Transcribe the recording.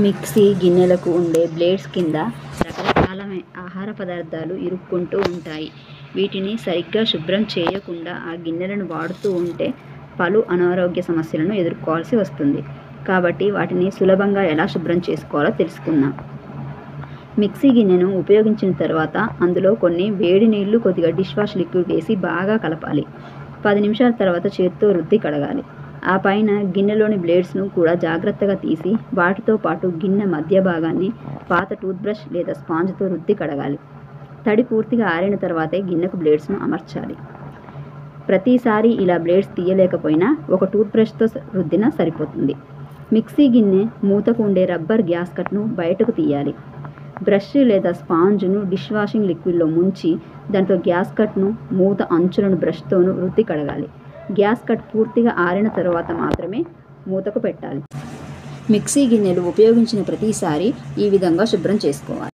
Mixie గిన్నెలకు ఉండే blades కింద రకరకాల ఆహార పదార్థాలు ఇరుక్కుంటూ ఉంటాయి. వీటిని సరిగ్గా శుభ్రం చేయకుండా ఆ గిన్నెలను వాడుతూ ఉంటే పలు అనారోగ్య సమస్యలను ఎదుర్కోవాల్సి వస్తుంది. కాబట్టి వాటిని సులభంగా ఎలా శుభ్రం చేసుకోవాలో తెలుసుకుందాం. మిక్సీ గిన్నెను ఉపయోగించిన తర్వాత అందులో కొన్ని వేడి నీళ్లు, కొద్దిగా డిష్ వాష్ లిక్విడ్ వేసి బాగా కలపాలి. 10 నిమిషాల తర్వాత చేత్తో రుద్ది కడగాలి. ఆ పైన గిన్నెలోని బ్లేడ్స్ను కూడా జాగ్రత్తగా తీసి వాటితో పాటు గిన్నె మధ్య భాగాన్ని పాత టూత్ బ్రష్ లేదా స్పాంజ్తో రుద్ది కడగాలి. తడి పూర్తిగా ఆరిన తర్వాతే గిన్నెకు బ్లేడ్స్ను అమర్చాలి. ప్రతిసారి ఇలా బ్లేడ్స్ తీయలేకపోయినా ఒక టూత్ బ్రష్తో రుద్దినా సరిపోతుంది. మిక్సీ గిన్నె మూతకు ఉండే రబ్బర్ గ్యాస్కట్ను బయటకు తీయాలి. బ్రష్ లేదా స్పాంజ్ను డిష్ వాషింగ్ లిక్విడ్లో ముంచి దాంతో గ్యాస్కట్ను, మూత అంచులను బ్రష్తోనూ రుద్ది కడగాలి. గ్యాస్ కట్ పూర్తిగా ఆరిన తరువాత మాత్రమే మూతకు పెట్టాలి. మిక్సీ గిన్నెలు ఉపయోగించిన ప్రతిసారి ఈ విధంగా శుభ్రం చేసుకోవాలి.